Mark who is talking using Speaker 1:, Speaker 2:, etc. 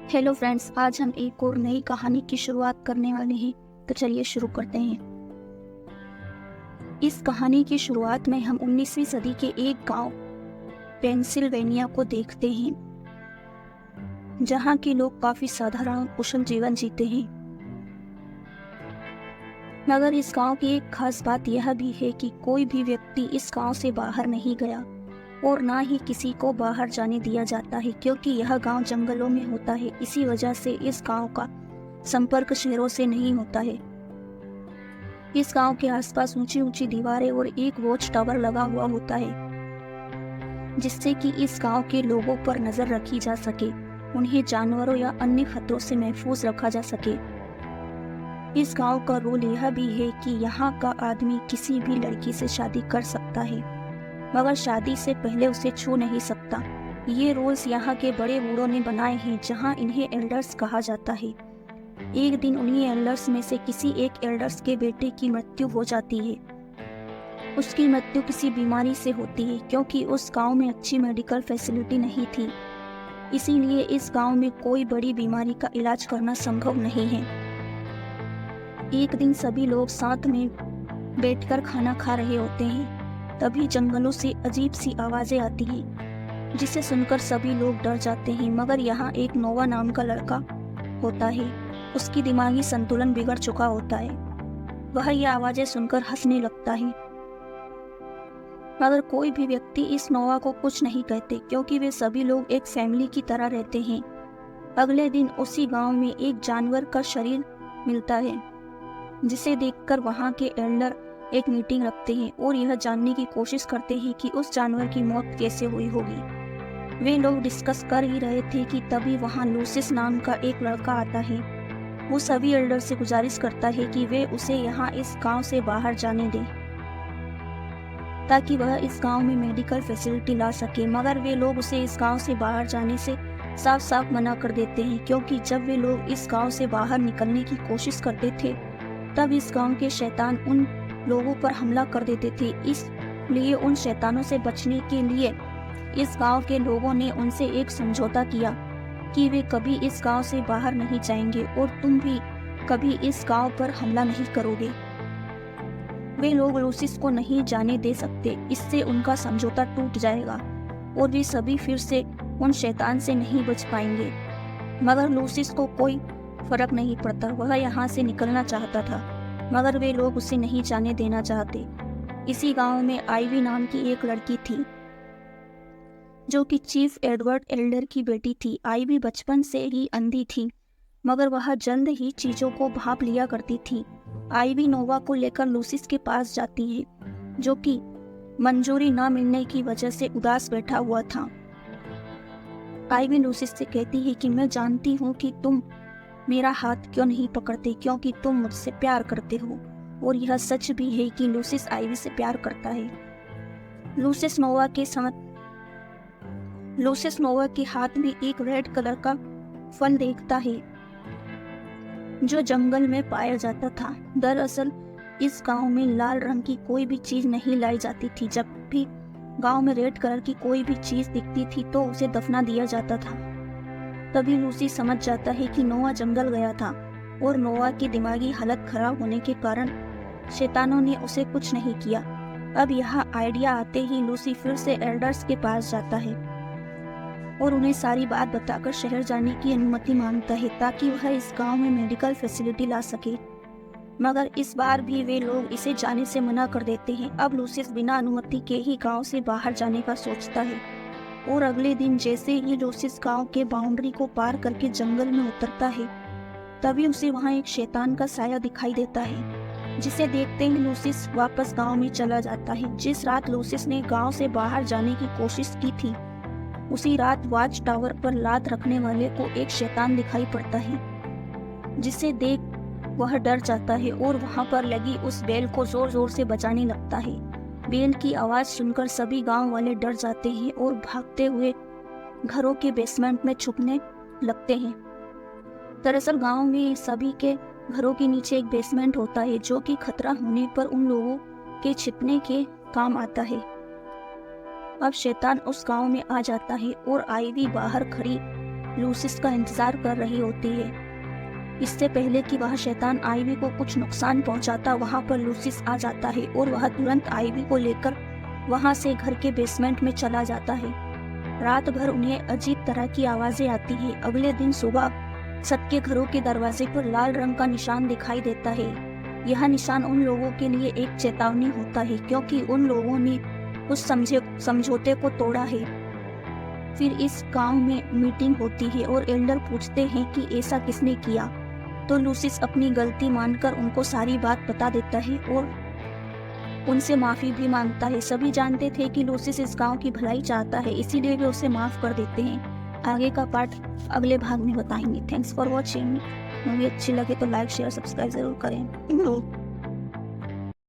Speaker 1: Hello friends, आज हम एक और नई कहानी की शुरुआत करने वाले हैं। तो चलिए शुरू करते हैं। इस कहानी की शुरुआत में हम 19वीं सदी के एक गांव पेंसिल्वेनिया को देखते हैं, जहां के लोग काफी साधारण और कुशल जीवन जीते हैं। मगर इस गांव की एक खास बात यह भी है कि कोई भी व्यक्ति इस गांव से बाहर नहीं गया और ना ही किसी को बाहर जाने दिया जाता है, क्योंकि यह गांव जंगलों में होता है। इसी वजह से इस गांव का संपर्क शहरों से नहीं होता है। इस गांव के आसपास ऊंची ऊंची दीवारें और एक वॉच टावर लगा हुआ होता है, जिससे कि इस गांव के लोगों पर नजर रखी जा सके, उन्हें जानवरों या अन्य खतरों से महफूज रखा जा सके। इस गांव का रूल यह भी है कि यहाँ का आदमी किसी भी लड़की से शादी कर सकता है, मगर शादी से पहले उसे छू नहीं सकता। ये रूल्स यहाँ के बड़े बूढ़ों ने बनाए हैं, जहाँ इन्हें एल्डर्स कहा जाता है। एक दिन उन्हीं एल्डर्स में से किसी एक एल्डर्स के बेटे की मृत्यु हो जाती है। उसकी मृत्यु किसी बीमारी से होती है, क्योंकि उस गांव में अच्छी मेडिकल फैसिलिटी नहीं थी। इसीलिए इस गांव में कोई बड़ी बीमारी का इलाज करना संभव नहीं है। एक दिन सभी लोग साथ में बैठकर खाना खा रहे होते हैं, तभी जंगलों से अजीब सी आवाजें आती हैं, जिसे सुनकर सभी लोग डर जाते हैं। मगर यहाँ एक नोवा नाम का लड़का होता है। उसकी दिमागी संतुलन बिगड़ चुका होता है। वह यह आवाजें सुनकर हंसने लगता है, मगर कोई भी व्यक्ति इस नोवा को कुछ नहीं कहते, क्योंकि वे सभी लोग एक फैमिली की तरह रहते हैं। अगले दिन उसी गांव में एक जानवर का शरीर मिलता है, जिसे देखकर वहां के एल्डर एक मीटिंग रखते हैं और यह जानने की कोशिश करते हैं कि उस जानवर की मौत कैसे हुई होगी। वे लोग डिस्कस कर ही रहे थे कि तभी वहां लूसिस नाम का एक लड़का आता है। वो सभी एल्डर से गुजारिश करता है कि वे उसे यहाँ इस गांव से बाहर जाने दें, ताकि वह इस गांव में मेडिकल फैसिलिटी ला सके। मगर वे लोग उसे इस गांव से बाहर जाने से साफ साफ मना कर देते हैं, क्योंकि जब वे लोग इस गांव से बाहर निकलने की कोशिश करते थे, तब इस गांव के शैतान उन लोगों पर हमला कर देते थे। इसलिए उन शैतानों से बचने के लिए इस गांव के लोगों ने उनसे एक समझौता किया कि वे कभी इस गांव से बाहर नहीं जाएंगे और तुम भी कभी इस गांव पर हमला नहीं करोगे। वे लोग लूसिस को नहीं जाने दे सकते, इससे उनका समझौता टूट जाएगा और वे सभी फिर से उन शैतान से नहीं बच पाएंगे। मगर लूसिस को कोई फर्क नहीं पड़ता। वह यहाँ से निकलना चाहता था, मगर वे लोग उसे नहीं जाने देना चाहते। इसी गांव में आइवी नाम की एक लड़की थी, जो कि चीफ एडवर्ड एल्डर की बेटी थी। आइवी बचपन से ही अंधी थी, मगर वह जल्द ही चीजों को भांप लिया करती थी। आइवी नोवा को लेकर लूसिस के पास जाती है, जो कि मंजूरी न मिलने की वजह से उदास बैठा हुआ था। आइवी लूसिस से कहती है कि मैं जानती हूँ कि तुम मेरा हाथ क्यों नहीं पकड़ते, क्योंकि तुम मुझसे प्यार करते हो। और यह सच भी है कि लूसिस आइवी से प्यार करता है। लूसिस नोवा के हाथ में एक रेड कलर का फल देखता है, जो जंगल में पाया जाता था। दरअसल इस गांव में लाल रंग की कोई भी चीज नहीं लाई जाती थी। जब भी गांव में रेड कलर की कोई भी चीज दिखती थी तो उसे दफना दिया जाता था। तभी लूसी समझ जाता है कि नोवा जंगल गया था और नोवा की दिमागी हालत खराब होने के कारण शैतानों ने उसे कुछ नहीं किया। अब यह आइडिया आते ही लूसी फिर से एल्डर्स के पास जाता है और उन्हें सारी बात बताकर शहर जाने की अनुमति मांगता है, ताकि वह इस गांव में मेडिकल फैसिलिटी ला सके। मगर इस बार भी वे लोग इसे जाने से मना कर देते हैं। अब लूसिस बिना अनुमति के ही गांव से बाहर जाने का सोचता है, और अगले दिन जैसे ही लूसिस गांव के बाउंड्री को पार करके जंगल में उतरता है, तभी उसे वहां एक शैतान का साया दिखाई देता है, जिसे देखते ही लूसिस वापस गांव में चला जाता है। जिस रात लूसिस ने गांव से बाहर जाने की कोशिश की थी, उसी रात वॉच टावर पर लात रखने वाले को एक शैतान दिखाई पड़ता है, जिसे देख वह डर जाता है और वहां पर लगी उस बेल को जोर जोर से बजाने लगता है। बेल की आवाज सुनकर सभी गांव वाले डर जाते हैं और भागते हुए घरों के बेसमेंट में छुपने लगते हैं। दरअसल गांव में सभी के घरों के नीचे एक बेसमेंट होता है, जो कि खतरा होने पर उन लोगों के छिपने के काम आता है। अब शैतान उस गांव में आ जाता है और आइवी बाहर खड़ी लूसिस का इंतजार कर रही होती है। इससे पहले कि वह शैतान आइवी को कुछ नुकसान पहुंचाता, वहां पर लूसिस आ जाता है और वह तुरंत आइवी को लेकर वहां से घर के बेसमेंट में चला जाता है। रात भर उन्हें अजीब तरह की आवाजें आती है। अगले दिन सुबह सबके घरों के दरवाजे पर लाल रंग का निशान दिखाई देता है। यह निशान उन लोगों के लिए एक चेतावनी होता है, क्योंकि उन लोगों ने उस समझौते को तोड़ा है। फिर इस गांव में मीटिंग होती है और एल्डर पूछते हैं कि ऐसा किसने किया। तो लूसिस अपनी गलती मानकर उनको सारी बात बता देता है और उनसे माफी भी मांगता है। सभी जानते थे कि लूसिस इस गांव की भलाई चाहता है, इसीलिए वे उसे माफ कर देते हैं। आगे का पार्ट अगले भाग में बताएंगे। Thanks for watching. मूवी अच्छी लगे तो लाइक शेयर सब्सक्राइब जरूर करें।